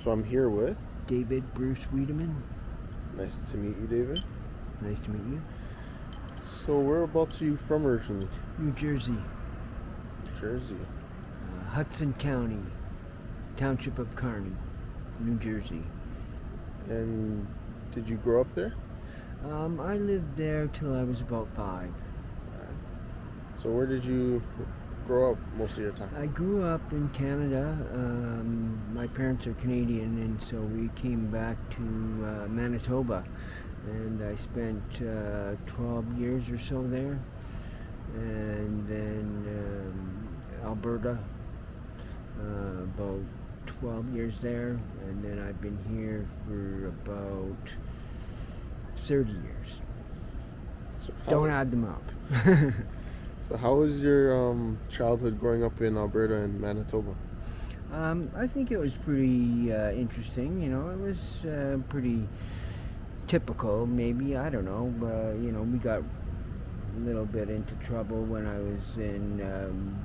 So I'm here with. David Bruce Wiedemann. Nice to meet you, David. Nice to meet you. So whereabouts are you from originally? New Jersey. Jersey. Hudson County, Township of Kearney, New Jersey. And did you grow up there? I lived there till I was about 5. So where did you grow up most of your time? I grew up in Canada. My parents are Canadian, and so we came back to Manitoba, and I spent 12 years or so there, and then Alberta, about 12 years there, and then I've been here for about 30 years. So Don't add them up. So how was your childhood growing up in Alberta and Manitoba? I think it was pretty interesting. You know, it was pretty typical, maybe. I don't know. You know, we got a little bit into trouble when I was in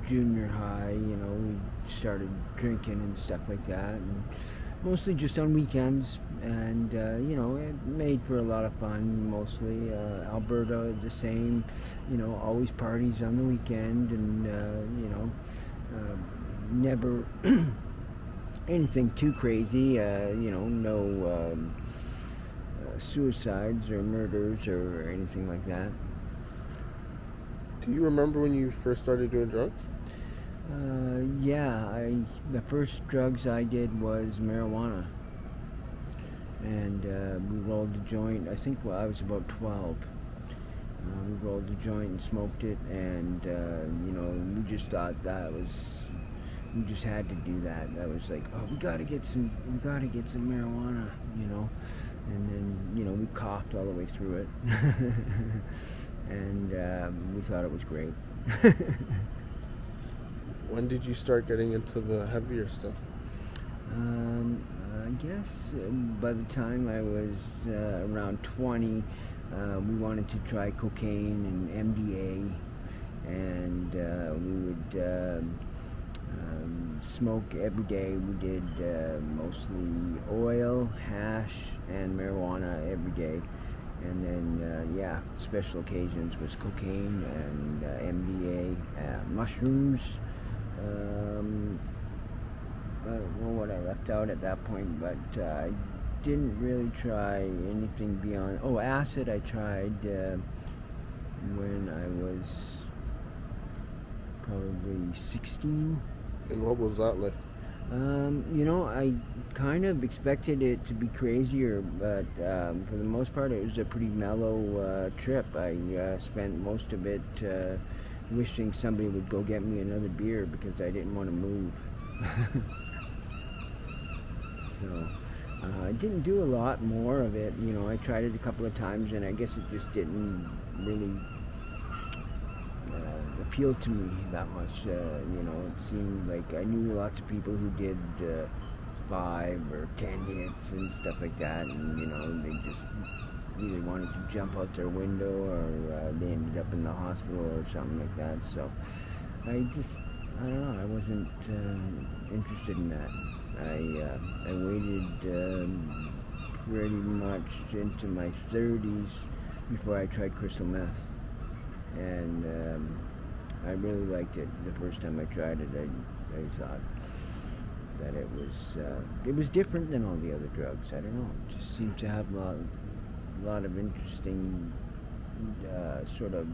junior high. You know, we started drinking and stuff like that, and mostly just on weekends. And you know, it made for a lot of fun. Mostly Alberta, the same. You know, always parties on the weekend, and you know, never anything too crazy. You know, no suicides or murders or anything like that. Do you remember when you first started doing drugs? Yeah, the first drugs I did was marijuana, and we rolled a joint. I think I was about 12. We rolled a joint and smoked it, and you know, we just thought we just had to do that. That was like, oh, we gotta get some marijuana, you know. And then, you know, we coughed all the way through it, and we thought it was great. When did you start getting into the heavier stuff? I guess by the time I was around 20, we wanted to try cocaine and MDA, and we would smoke every day. We did mostly oil, hash, and marijuana every day. And then, yeah, special occasions was cocaine and MDA, mushrooms. I don't know what I left out at that point, but I didn't really try anything beyond. Oh, acid I tried when I was probably 16. And what was that like? You know, I kind of expected it to be crazier, but for the most part, it was a pretty mellow trip. I spent most of it wishing somebody would go get me another beer because I didn't want to move. So I didn't do a lot more of it. You know, I tried it a couple of times, and I guess it just didn't really appeal to me that much. You know, it seemed like I knew lots of people who did 5 or 10 hits and stuff like that, and you know, they just either wanted to jump out their window or they ended up in the hospital or something like that. So I don't know, I wasn't interested in that. I waited pretty much into my 30s before I tried crystal meth, and I really liked it. The first time I tried it, I thought that it was different than all the other drugs. I don't know, it just seemed to have a lot of interesting sort of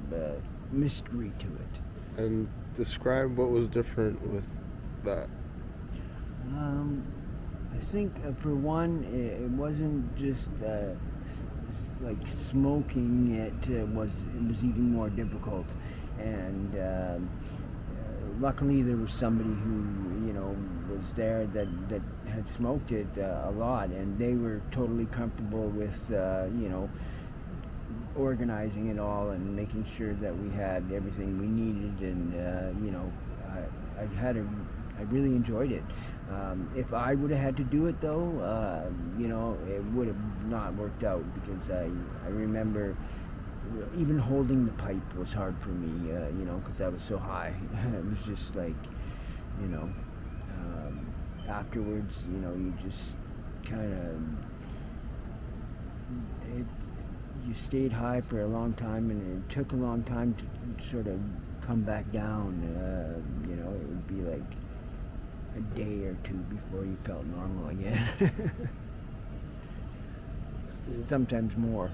mystery to it. And describe what was different with that. I think for one, it wasn't just like smoking. It was even more difficult, and luckily there was somebody who, you know, was there that had smoked it a lot, and they were totally comfortable with you know, organizing it all and making sure that we had everything we needed, and you know, I really enjoyed it. If I would have had to do it though, you know, it would have not worked out, because I remember even holding the pipe was hard for me, you know, because I was so high. It was just like, you know, afterwards, you know, you just kind of it. You stayed high for a long time, and it took a long time to sort of come back down. You know, it would be like a day or two before you felt normal again. Sometimes more.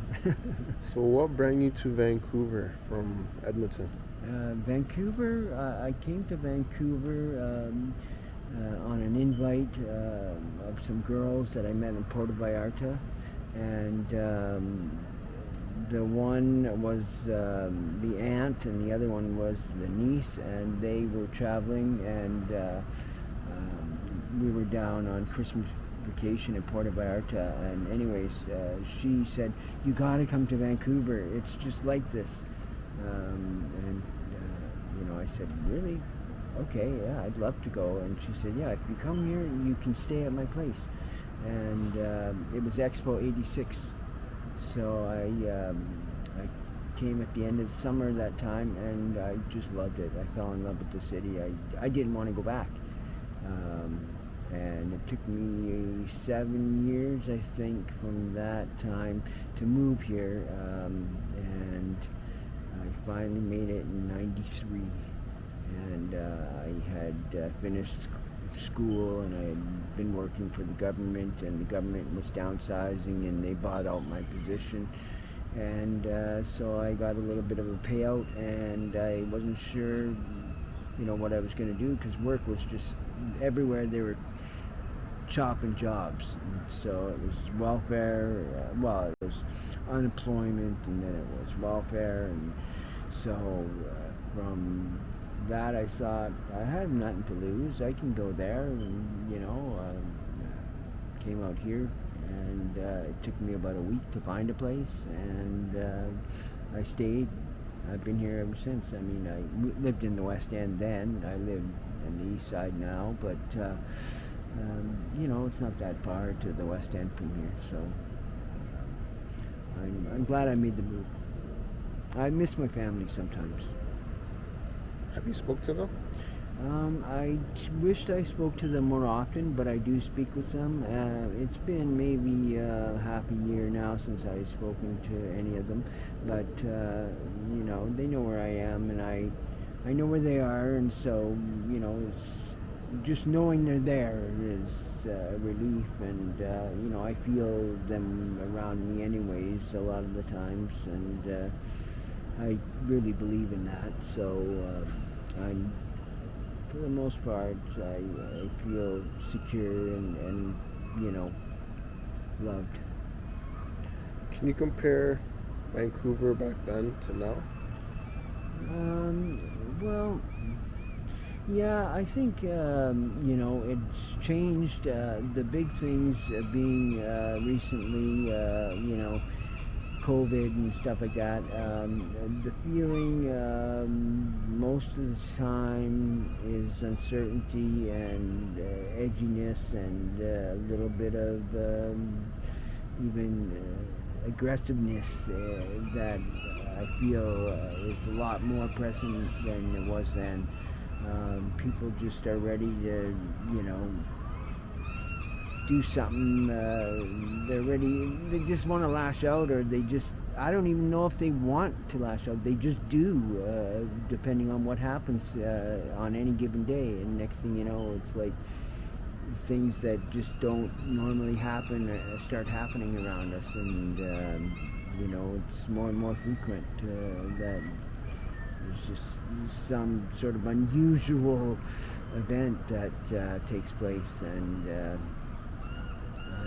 So what brought you to Vancouver from Edmonton? Vancouver, I came to Vancouver on an invite of some girls that I met in Puerto Vallarta, and the one was the aunt, and the other one was the niece, and they were traveling, and we were down on Christmas vacation in Puerto Vallarta, and anyways, she said, "You got to come to Vancouver. It's just like this." And you know, I said, "Really? Okay, yeah, I'd love to go." And she said, "Yeah, if you come here, you can stay at my place." And it was Expo '86, so I came at the end of the summer that time, and I just loved it. I fell in love with the city. I didn't want to go back. And it took me 7 years, I think, from that time to move here, and I finally made it in '93, and I had finished school, and I had been working for the government, and the government was downsizing, and they bought out my position, and so I got a little bit of a payout, and I wasn't sure, you know, what I was going to do, because work was just everywhere. They were chopping jobs, and so it was welfare, well, it was unemployment, and then it was welfare, and so from that I thought, I have nothing to lose, I can go there, and you know, came out here, and it took me about a week to find a place, and I stayed. I've been here ever since. I mean, I lived in the West End then, I live in the East Side now, but you know, it's not that far to the West End from here, so I'm glad I made the move. I miss my family sometimes. Have you spoke to them? I wished I spoke to them more often, but I do speak with them. It's been maybe half a year now since I've spoken to any of them, but you know, they know where I am, and I know where they are, and so, you know, it's just knowing they're there is a relief, and you know, I feel them around me anyways a lot of the times, and I really believe in that, so I'm, for the most part, I feel secure, and you know, loved. Can you compare Vancouver back then to now? Well, yeah, I think, you know, it's changed. The big things being recently, you know, COVID and stuff like that. The feeling most of the time is uncertainty and edginess, and a little bit of even aggressiveness that I feel is a lot more present than it was then. People just are ready to, you know, do something. They're ready. They just want to lash out, or they just, I don't even know if they want to lash out. They just do, depending on what happens on any given day. And next thing you know, it's like things that just don't normally happen start happening around us, and you know, it's more and more frequent that there's just some sort of unusual event that takes place, and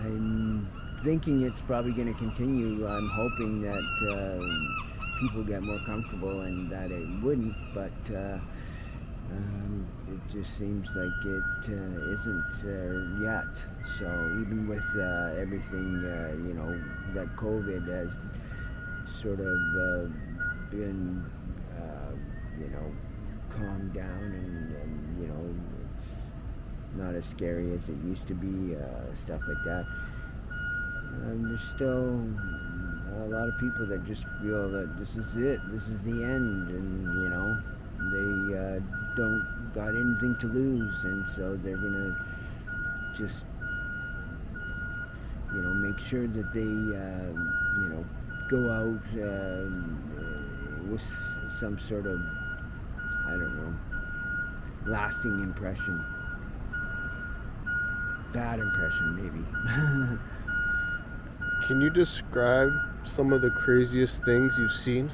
I'm thinking it's probably going to continue. I'm hoping that people get more comfortable, and that it wouldn't, but it just seems like it isn't yet. So even with everything, you know, that COVID has sort of been, you know, calmed down, and you know, it's not as scary as it used to be, stuff like that. There's still a lot of people that just feel that this is it, this is the end, and you know, they don't got anything to lose, and so they're gonna just make sure that they, go out with some sort of, I don't know, lasting impression. Bad impression, maybe. Can you describe some of the craziest things you've seen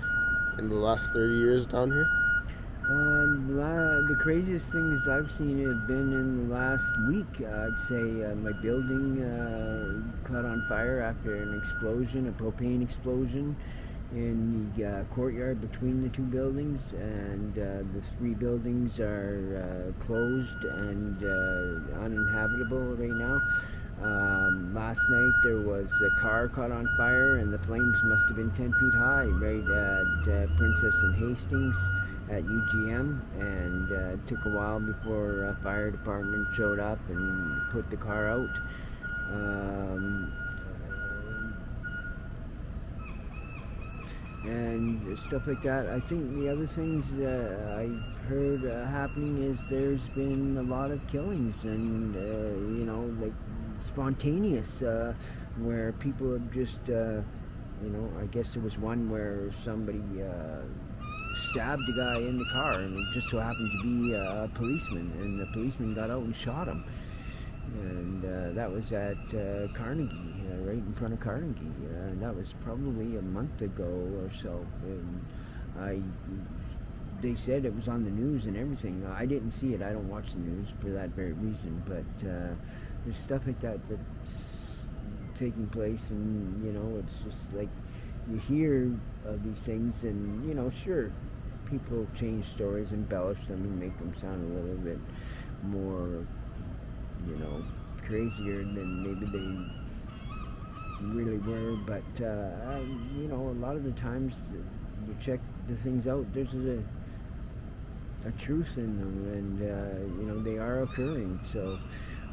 in the last 30 years down here? The craziest things I've seen have been in the last week. I'd say my building caught on fire after an explosion, a propane explosion in the courtyard between the two buildings, and the three buildings are closed and uninhabitable right now. Last night there was a car caught on fire, and the flames must have been 10 feet high right at Princess and Hastings at UGM, and it took a while before fire department showed up and put the car out. And stuff like that. I think the other things I heard happening is there's been a lot of killings, and like spontaneous, where people have just, I guess there was one where somebody stabbed a guy in the car, and it just so happened to be a policeman, and the policeman got out and shot him. And that was at Carnegie, right in front of Carnegie. And that was probably a month ago or so. And they said it was on the news and everything. I didn't see it. I don't watch the news for that very reason. But there's stuff like that that's taking place, and it's just like you hear of these things, and sure, people change stories, embellish them, and make them sound a little bit more, crazier than maybe they really were. But a lot of the times you check the things out, there's a truth in them, and they are occurring. So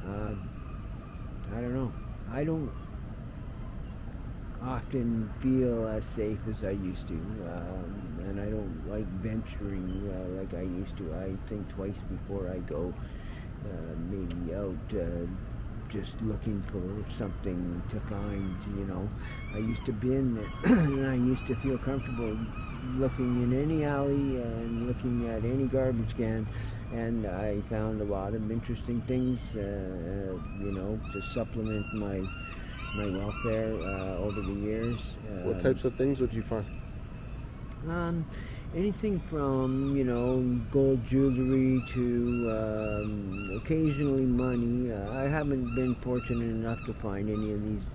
I don't know. I don't often feel as safe as I used to, and I don't like venturing like I used to. I think twice before I go maybe out just looking for something to find. I used to bin and I used to feel comfortable looking in any alley and looking at any garbage can, and I found a lot of interesting things to supplement my welfare over the years. What types of things would you find? Anything from gold jewelry to occasionally money. I haven't been fortunate enough to find any of these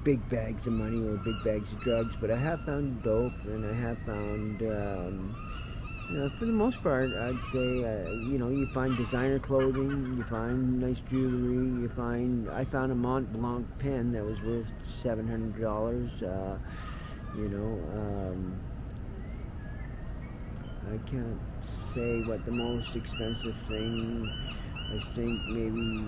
big bags of money or big bags of drugs, but I have found dope, and I have found for the most part, I'd say, you find designer clothing, you find nice jewelry, I found a Mont Blanc pen that was worth $700, I can't say what the most expensive thing, I think maybe,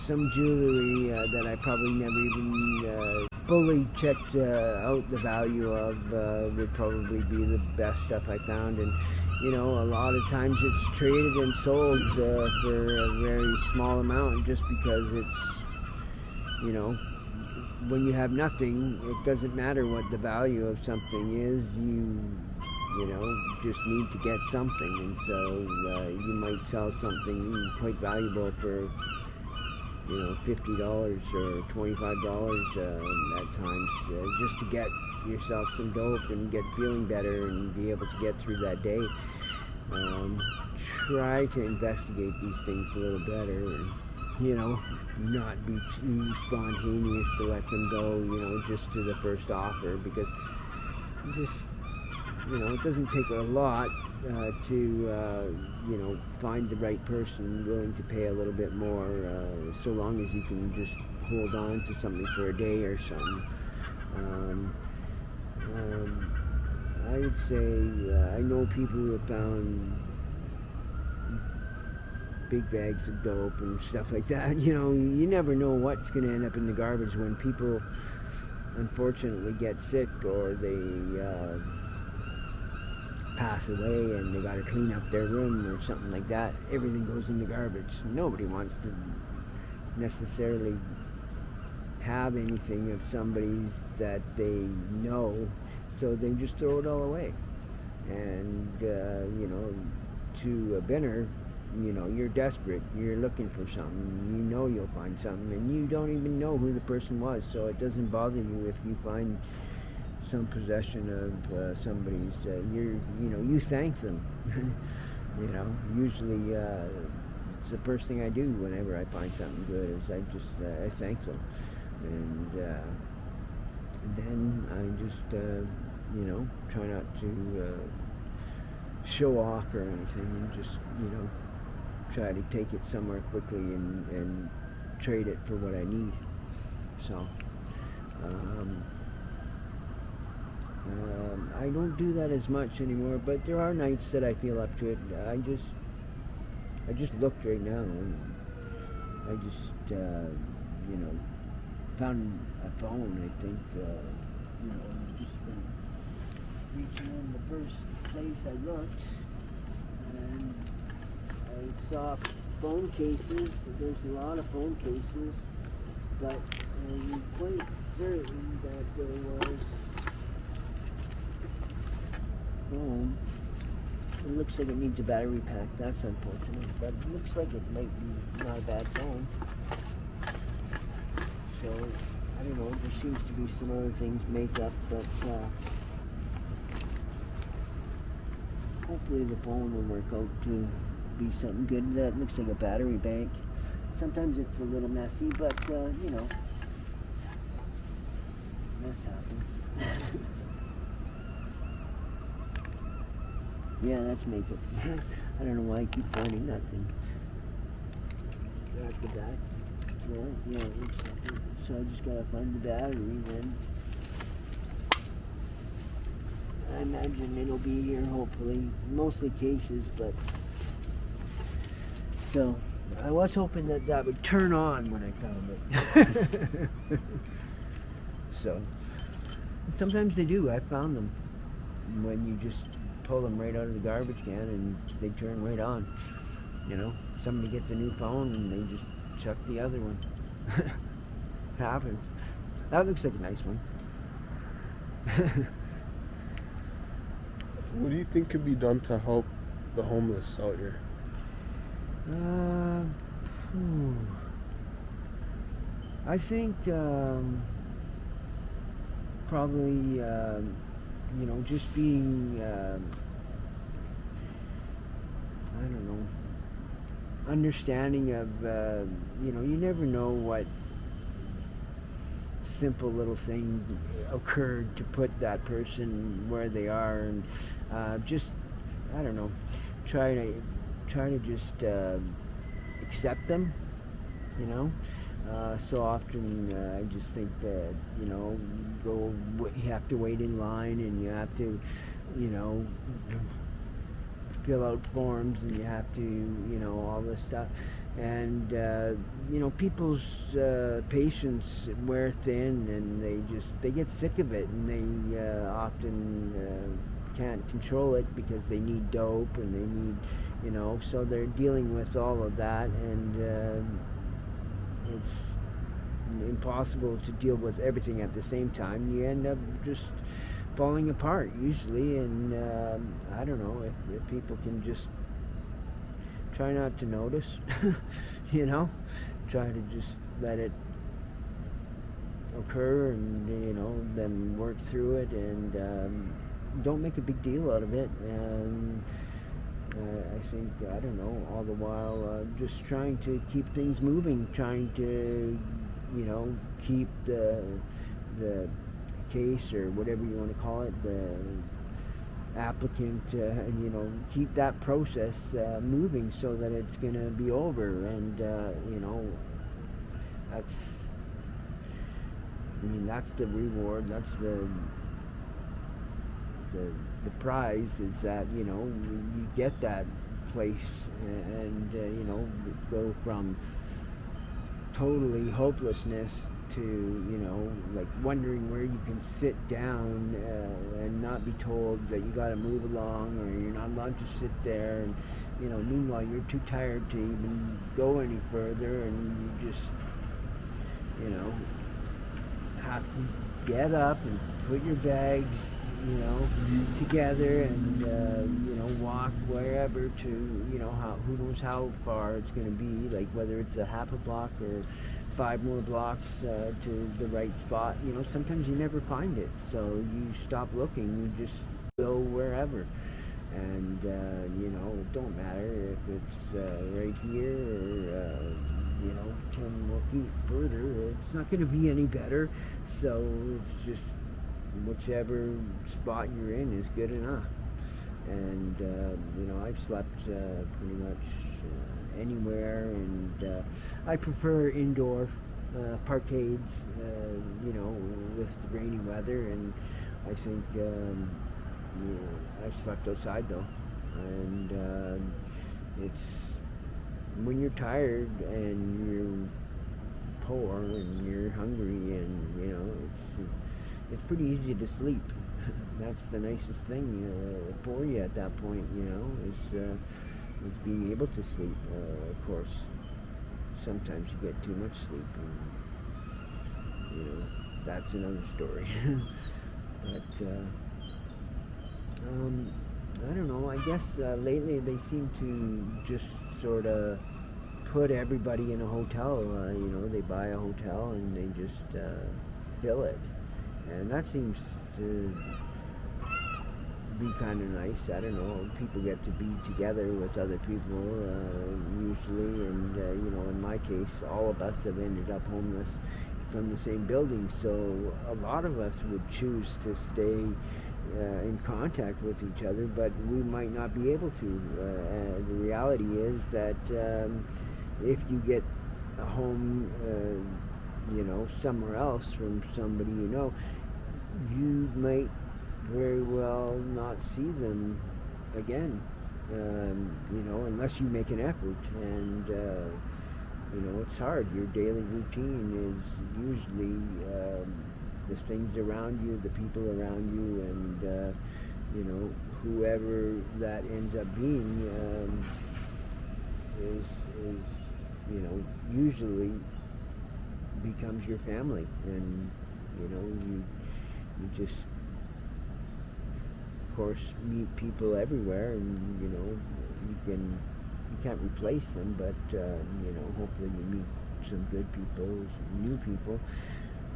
some jewelry that I probably never even fully checked out the value of would probably be the best stuff I found. And a lot of times it's traded and sold for a very small amount, just because it's when you have nothing, it doesn't matter what the value of something is. You just need to get something, and so you might sell something quite valuable for $50 or $25 at times, just to get yourself some dope and get feeling better and be able to get through that day. Try to investigate these things a little better, and not be too spontaneous to let them go, just to the first offer, because it doesn't take a lot to find the right person willing to pay a little bit more, so long as you can just hold on to something for a day or something. I would say I know people who have found big bags of dope and stuff like that. You never know what's going to end up in the garbage when people unfortunately get sick, or they pass away and they got to clean up their room or something like that, everything goes in the garbage. Nobody wants to necessarily have anything of somebody's that they know, so they just throw it all away. And to a binner, you're desperate, you're looking for something, you'll find something, and you don't even know who the person was, so it doesn't bother you if you find some possession of somebody's. You thank them. Usually it's the first thing I do whenever I find something good is I thank them, and then I just try not to show off or anything, and just try to take it somewhere quickly and trade it for what I need. So I don't do that as much anymore, but there are nights that I feel up to it. I just looked right now, and I just found a phone. I think just reaching in the first place I looked, and I saw phone cases. There's a lot of phone cases, but I'm quite certain that there was phone. It looks like it needs a battery pack. That's unfortunate, but it looks like it might be not a bad phone. So I don't know. There seems to be some other things make up, but hopefully the phone will work out to be something good. That looks like a battery bank. Sometimes it's a little messy, but mess happens. Yeah, that's make it. I don't know why I keep finding that thing. At the back. Yeah, so I just gotta find the battery then. I imagine it'll be here hopefully. Mostly cases, but so I was hoping that would turn on when I found it. So sometimes they do. I found them when you just pull them right out of the garbage can and they turn right on. Somebody gets a new phone and they just chuck the other one. It happens. That looks like a nice one. What do you think could be done to help the homeless out here? I think probably just being I don't know, understanding of you never know what simple little thing occurred to put that person where they are, and just I don't know, try to just accept them. So often I just think that you have to wait in line, and you have to fill out forms, and you have to all this stuff, and people's patience wear thin, and they get sick of it, and they often can't control it because they need dope, and they need so they're dealing with all of that, and it's impossible to deal with everything at the same time. You end up just falling apart usually, and I don't know if people can just try not to notice, try to just let it occur, and then work through it, and don't make a big deal out of it. And I think, I don't know, all the while just trying to keep things moving, trying to keep the case, or whatever you want to call it, the applicant, keep that process moving so that it's going to be over, and that's the reward, that's the prize, is that you get that place, and go from totally hopelessness to like wondering where you can sit down, and and not be told that you got to move along or you're not allowed to sit there. And meanwhile you're too tired to even go any further, and you just you know have to get up and put your bags together, and walk wherever to who knows how far it's going to be, like whether it's a half a block or 5 more blocks to the right spot. Sometimes you never find it, so you stop looking, you just go wherever. And it don't matter if it's right here or 10 more feet further, it's not going to be any better. So it's just whichever spot you're in is good enough. And I've slept pretty much anywhere, and I prefer indoor parkades, with the rainy weather. And I think I've slept outside though, and it's when you're tired and you're poor and you're hungry, and it's pretty easy to sleep. That's the nicest thing for you at that point, is being able to sleep. Of course, sometimes you get too much sleep, and that's another story. But I don't know. I guess lately they seem to just sort of put everybody in a hotel. They buy a hotel and they just fill it. And that seems to be kind of nice. I don't know. People get to be together with other people usually, and in my case, all of us have ended up homeless from the same building. So a lot of us would choose to stay in contact with each other, but we might not be able to. The reality is that if you get a home, somewhere else from somebody you might very well not see them again, unless you make an effort. And it's hard. Your daily routine is usually the things around you, the people around you, and whoever that ends up being is usually becomes your family. And you just, of course, meet people everywhere, and you can't replace them, but hopefully you meet some good people, some new people,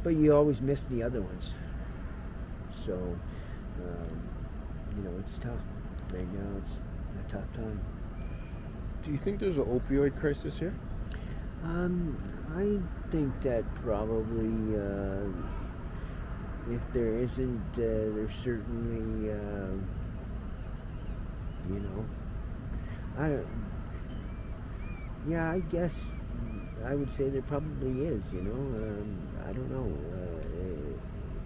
but you always miss the other ones. So it's tough right now. It's a tough time. Do you think there's an opioid crisis here? I think that probably if there isn't, there's certainly I don't. Yeah, I guess I would say there probably is. I don't know.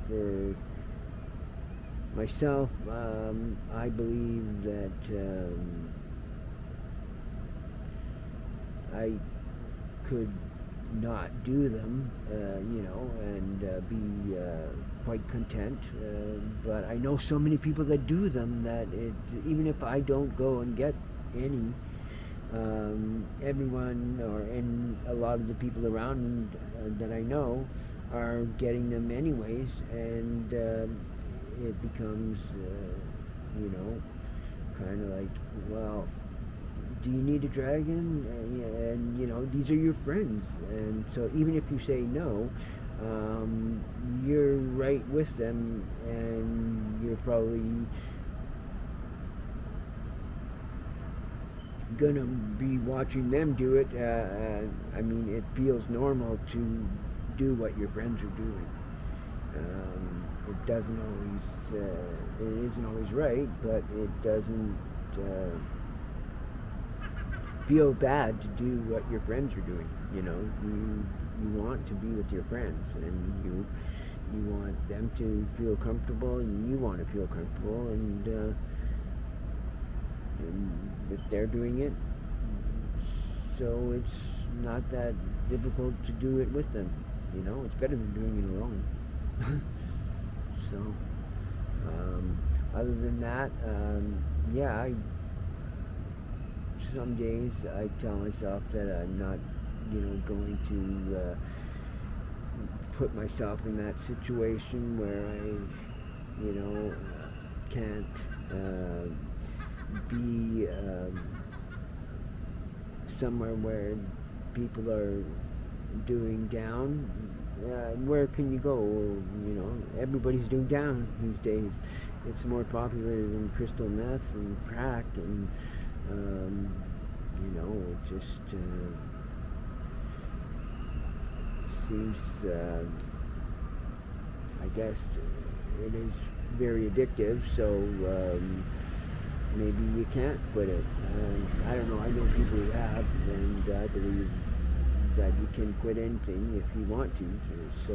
For myself, I believe that I could not do them, and be quite content. But I know so many people that do them that even if I don't go and get any, everyone and a lot of the people around that I know are getting them anyways, and it becomes, kind of like, well, do you need a dragon? And these are your friends, and so even if you say no, you're right with them, and you're probably gonna be watching them do it. I mean, it feels normal to do what your friends are doing. It doesn't always, it isn't always right, but it doesn't feel bad to do what your friends are doing. You want to be with your friends, and you want them to feel comfortable, and you want to feel comfortable, and if they're doing it, so it's not that difficult to do it with them. It's better than doing it alone. So other than that, yeah, some days I tell myself that I'm not, going to put myself in that situation where can't be somewhere where people are doing down. Where can you go? Everybody's doing down these days. It's more popular than crystal meth and crack, and it just seems. I guess it is very addictive. So maybe you can't quit it. I don't know. I know people who have, and I believe that you can quit anything if you want to. So,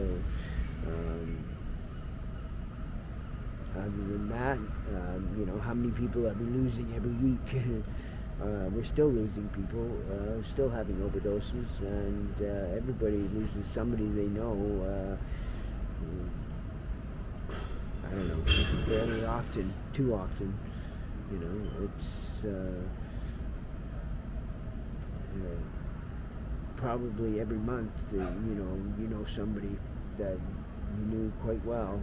other than that, how many people are we losing every week? We're still losing people, still having overdoses, and everybody loses somebody they know. I don't know, very often, too often. It's probably every month. Somebody that you knew quite well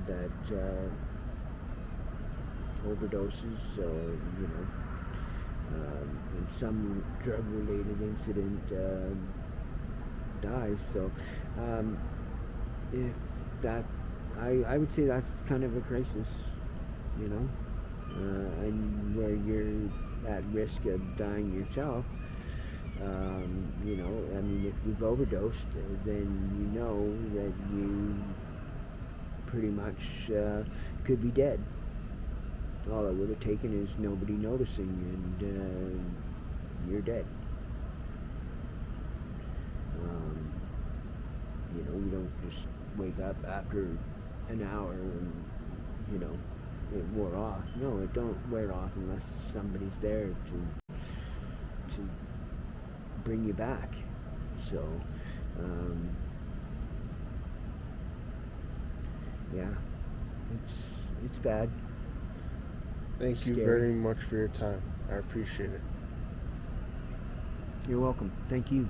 that overdoses, or and some drug-related incident dies. So, if that, I would say that's kind of a crisis, and where you're at risk of dying yourself. If you've overdosed, then you know that you pretty much could be dead. All it would have taken is nobody noticing, and you're dead. You don't just wake up after an hour and, it wore off. No, it don't wear off unless somebody's there to bring you back. So, yeah, it's bad. Thank you very much for your time. I appreciate it. You're welcome. Thank you.